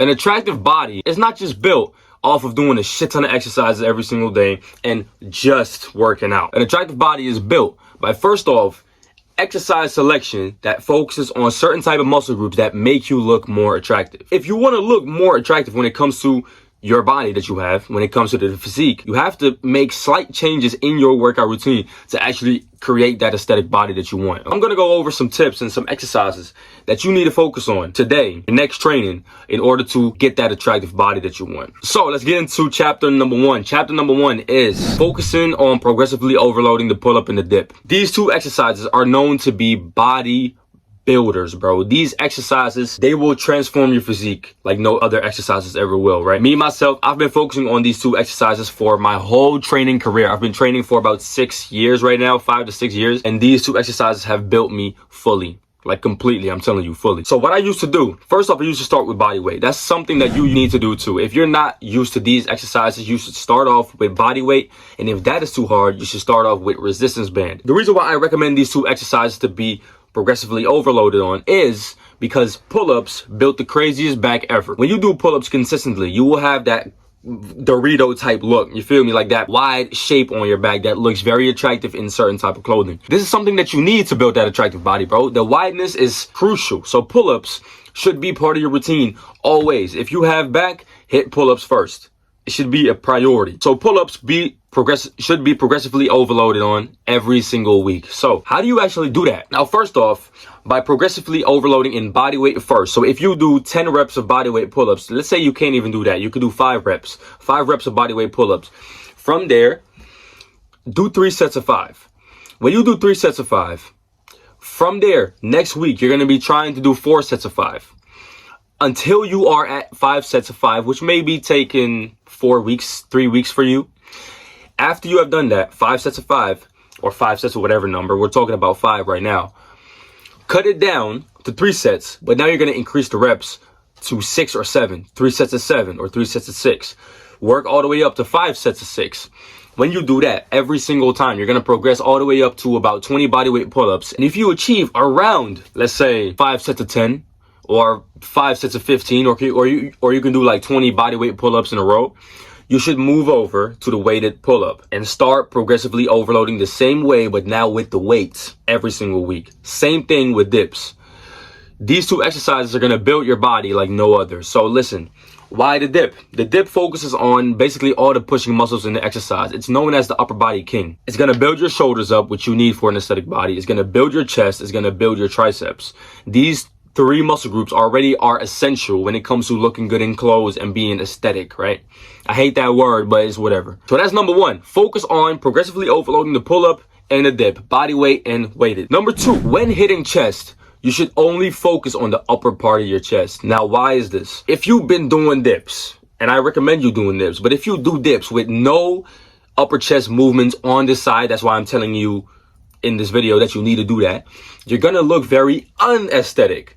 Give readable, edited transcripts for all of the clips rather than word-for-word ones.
An attractive body is not just built off of doing a shit ton of exercises every single day and just working out. An attractive body is built by, first off, exercise selection that focuses on certain type of muscle groups that make you look more attractive. If you want to look more attractive when it comes to your body that you have, when it comes to the physique, you have to make slight changes in your workout routine to actually create that aesthetic body that you want. I'm going to go over some tips and some exercises that you need to focus on today, your next training, in order to get that attractive body that you want. So let's get into chapter number one. Chapter number one is focusing on progressively overloading the pull-up and the dip. These two exercises are known to be body builders, bro. These exercises, they will transform your physique like no other exercises ever will, right? Me, myself, I've been focusing on these two exercises for my whole training career. I've been training for about 6 years right now, 5 to 6 years. And these two exercises have built me fully. Like completely, I'm telling you, fully. So what I used to do, first off, I used to start with body weight. That's something that you need to do too. If you're not used to these exercises, you should start off with body weight. And if that is too hard, you should start off with resistance band. The reason why I recommend these two exercises to be progressively overloaded on is because pull-ups built the craziest back ever. When you do pull-ups consistently, you will have that Dorito type look. You feel me? Like that wide shape on your back that looks very attractive in certain type of clothing. This is something that you need to build that attractive body, bro. The wideness is crucial. So pull-ups should be part of your routine always. If you have back, hit pull-ups first. It should be a priority. So pull-ups should be progressively overloaded on every single week. So how do you actually do that? Now, first off, by progressively overloading in body weight first. So if you do 10 reps of body weight pull-ups, let's say you can't even do that. You could do 5 reps of body weight pull-ups. From there, do 3 sets of 5. When you do 3 sets of 5, from there, next week, you're going to be trying to do 4 sets of 5. Until you are at 5 sets of 5, which may be taking 4 weeks, 3 weeks for you. After you have done that, 5 sets of 5, or 5 sets of whatever number, we're talking about 5 right now. Cut it down to 3 sets, but now you're going to increase the reps to 6 or 7, 3 sets of 7 or 3 sets of 6. Work all the way up to 5 sets of 6. When you do that every single time, you're going to progress all the way up to about 20 bodyweight pull-ups. And if you achieve around, let's say, 5 sets of 10, or 5 sets of 15, or you can do like 20 bodyweight pull-ups in a row, you should move over to the weighted pull-up and start progressively overloading the same way, but now with the weights every single week. Same thing with dips. These two exercises are going to build your body like no other. So listen, why the dip? The dip focuses on basically all the pushing muscles in the exercise. It's known as the upper body king. It's going to build your shoulders up, which you need for an aesthetic body. It's going to build your chest. It's going to build your triceps. These 3 muscle groups already are essential when it comes to looking good in clothes and being aesthetic, right? I hate that word, but it's whatever. So that's number 1. Focus on progressively overloading the pull-up and the dip, body weight and weighted. Number 2, when hitting chest, you should only focus on the upper part of your chest. Now, why is this? If you've been doing dips, and I recommend you doing dips, but if you do dips with no upper chest movements on the side, that's why I'm telling you in this video that you need to do that, you're gonna look very unaesthetic.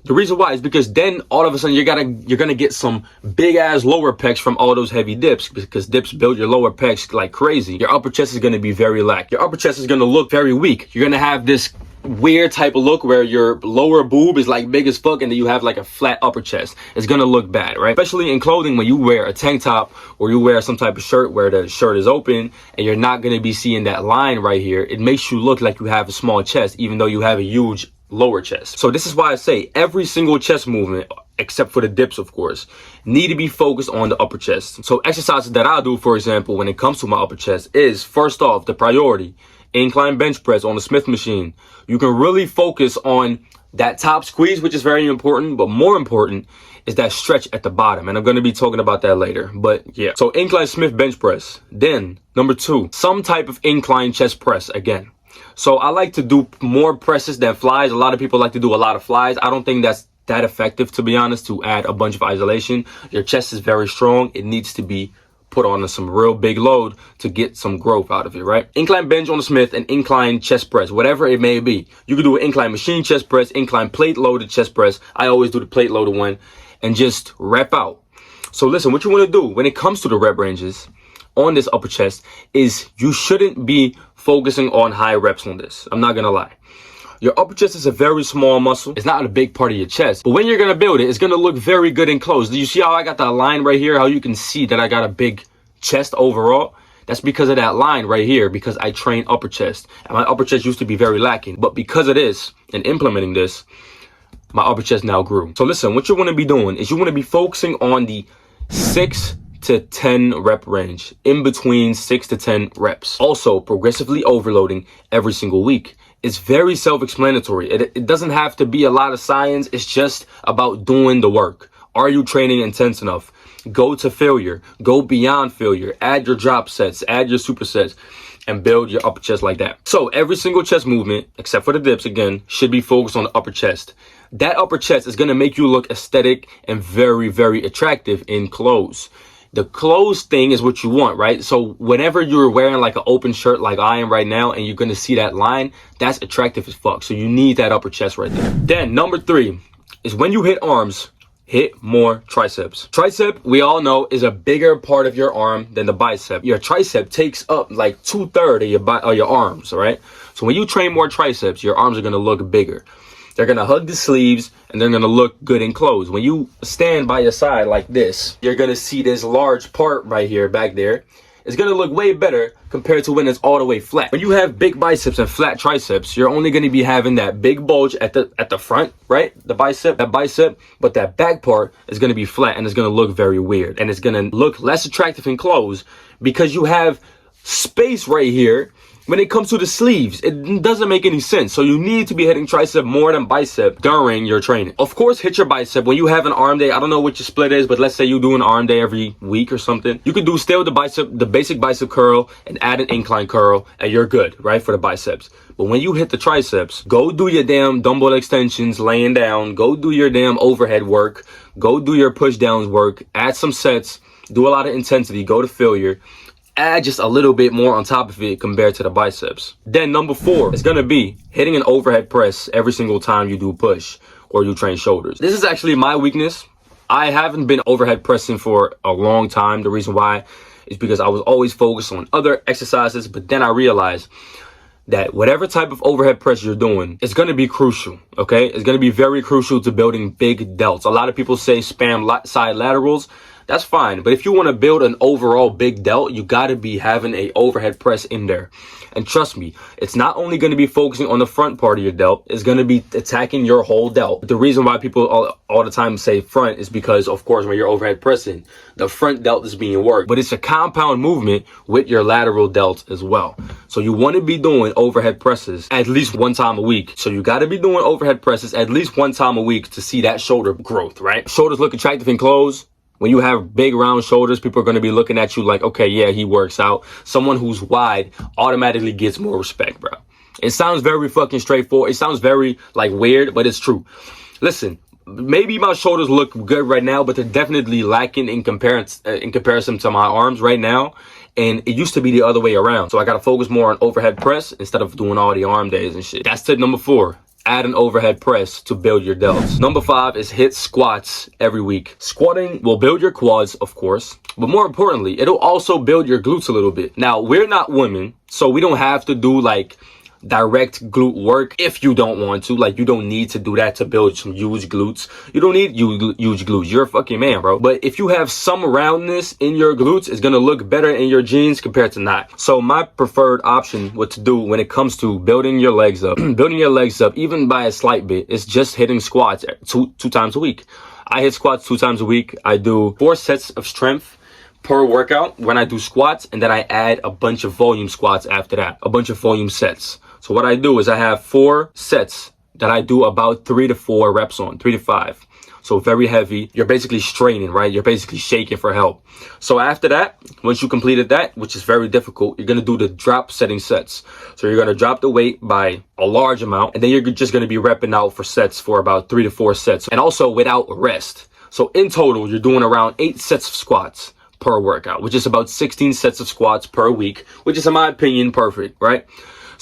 The reason why is because then all of a sudden you're gonna get some big ass lower pecs from all those heavy dips, because dips build your lower pecs like crazy. Your upper chest is gonna be very lax. Your upper chest is gonna look very weak. You're gonna have this weird type of look where your lower boob is like big as fuck and then you have like a flat upper chest. It's gonna look bad, right? Especially in clothing, when you wear a tank top or you wear some type of shirt where the shirt is open and you're not gonna be seeing that line right here. It makes you look like you have a small chest even though you have a huge lower chest. So this is why I say every single chest movement, except for the dips of course, need to be focused on the upper chest. So exercises that I do, for example, when it comes to my upper chest is, first off, the priority, incline bench press on the Smith machine. You can really focus on that top squeeze, which is very important, but more important is that stretch at the bottom. And I'm going to be talking about that later, but yeah. So incline Smith bench press. Then number 2, some type of incline chest press again. So I like to do more presses than flies. A lot of people like to do a lot of flies. I don't think that's that effective, to be honest, to add a bunch of isolation. Your chest is very strong. It needs to be put on some real big load to get some growth out of it, right? Incline bench on the Smith and incline chest press, whatever it may be. You can do an incline machine chest press, incline plate loaded chest press. I always do the plate loaded one and just rep out. So listen, what you want to do when it comes to the rep ranges on this upper chest is you shouldn't be focusing on high reps on this. I'm not gonna lie. Your upper chest is a very small muscle. It's not a big part of your chest. But when you're gonna build it, it's gonna look very good and close. Do you see how I got that line right here? How you can see that I got a big chest overall? That's because of that line right here, because I train upper chest. And my upper chest used to be very lacking. But because of this, and implementing this, my upper chest now grew. So listen, what you want to be doing is you want to be focusing on the 6 to 10 rep range, in between 6 to 10 reps. Also, progressively overloading every single week. It's very self-explanatory. It doesn't have to be a lot of science. It's just about doing the work. Are you training intense enough? Go to failure. Go beyond failure. Add your drop sets. Add your supersets. And build your upper chest like that. So every single chest movement, except for the dips again, should be focused on the upper chest. That upper chest is going to make you look aesthetic and very, very attractive in clothes. The clothes thing is what you want, right? So whenever you're wearing like an open shirt like I am right now, and you're going to see that line, that's attractive as fuck. So you need that upper chest right there. Then number 3 is when you hit arms, hit more triceps. Tricep, we all know, is a bigger part of your arm than the bicep. Your tricep takes up like 2/3 of your arms, all right? So when you train more triceps, your arms are going to look bigger. They're going to hug the sleeves and they're going to look good in clothes. When you stand by your side like this, you're going to see this large part right here, back there. It's going to look way better compared to when it's all the way flat. When you have big biceps and flat triceps, you're only going to be having that big bulge at the front, right? The bicep, but that back part is going to be flat and it's going to look very weird. And it's going to look less attractive in clothes because you have space right here. When it comes to the sleeves, it doesn't make any sense. So you need to be hitting tricep more than bicep during your training. Of course, hit your bicep when you have an arm day. I don't know what your split is, but let's say you do an arm day every week or something. You could do still the basic bicep curl and add an incline curl and you're good, right, for the biceps. But when you hit the triceps, go do your damn dumbbell extensions laying down. Go do your damn overhead work. Go do your push downs work. Add some sets. Do a lot of intensity. Go to failure. Add just a little bit more on top of it compared to the biceps. Then number 4 is going to be hitting an overhead press every single time you do push or you train shoulders. This is actually my weakness. I haven't been overhead pressing for a long time. The reason why is because I was always focused on other exercises, but then I realized that whatever type of overhead press you're doing, it's going to be crucial, okay? It's going to be very crucial to building big delts. A lot of people say spam side laterals. That's fine. But if you want to build an overall big delt, you got to be having a overhead press in there. And trust me, it's not only going to be focusing on the front part of your delt, it's going to be attacking your whole delt. The reason why people all the time say front is because, of course, when you're overhead pressing, the front delt is being worked. But it's a compound movement with your lateral delt as well. So you want to be doing overhead presses at least 1 time a week. So you got to be doing overhead presses at least 1 time a week to see that shoulder growth, right? Shoulders look attractive in clothes. When you have big round shoulders, people are going to be looking at you like, okay, yeah, he works out. Someone who's wide automatically gets more respect, bro. It sounds very fucking straightforward. It sounds very like weird, but it's true. Listen, maybe my shoulders look good right now, but they're definitely lacking in comparison to my arms right now. And it used to be the other way around. So I got to focus more on overhead press instead of doing all the arm days and shit. That's tip number 4. Add an overhead press to build your delts. Number 5 is hit squats every week. Squatting will build your quads, of course, but more importantly, it'll also build your glutes a little bit. Now, we're not women, so we don't have to do like direct glute work if you don't want to. Like, you don't need to do that to build some huge glutes. You don't need huge glutes. You're a fucking man, bro. But if you have some roundness in your glutes, it's gonna look better in your jeans compared to not. So my preferred option, what to do when it comes to building your legs up, even by a slight bit, is just hitting squats two times a week. I hit squats 2 times a week. I do 4 sets of strength per workout when I do squats, and then I add a bunch of volume squats after that, a bunch of volume sets. So what I do is I have 4 sets that I do about 3 to 4 reps on, 3 to 5. So very heavy. You're basically straining, right? You're basically shaking for help. So after that, once you completed that, which is very difficult, you're going to do the drop setting sets. So you're going to drop the weight by a large amount, and then you're just going to be repping out for sets for about 3 to 4 sets, and also without rest. So in total, you're doing around 8 sets of squats per workout, which is about 16 sets of squats per week, which is, in my opinion, perfect, right?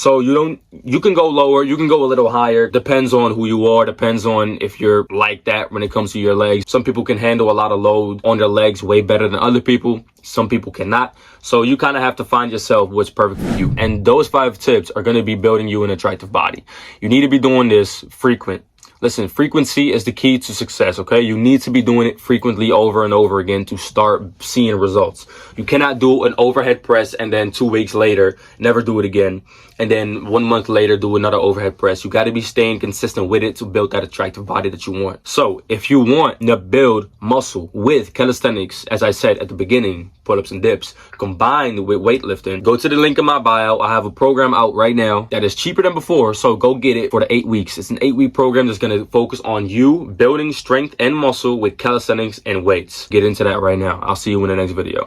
So you can go lower, you can go a little higher. Depends on who you are, depends on if you're like that when it comes to your legs. Some people can handle a lot of load on their legs way better than other people. Some people cannot. So you kind of have to find yourself what's perfect for you. And those 5 tips are going to be building you an attractive body. You need to be doing this frequent. Listen, frequency is the key to success, okay? You need to be doing it frequently over and over again to start seeing results. You cannot do an overhead press and then 2 weeks later, never do it again. And then 1 month later, do another overhead press. You got to be staying consistent with it to build that attractive body that you want. So if you want to build muscle with calisthenics, as I said at the beginning, pull-ups and dips, combined with weightlifting, go to the link in my bio. I have a program out right now that is cheaper than before. So go get it for the 8 weeks. It's an 8-week program that's going to focus on you building strength and muscle with calisthenics and weights. Get into that right now. I'll see you in the next video.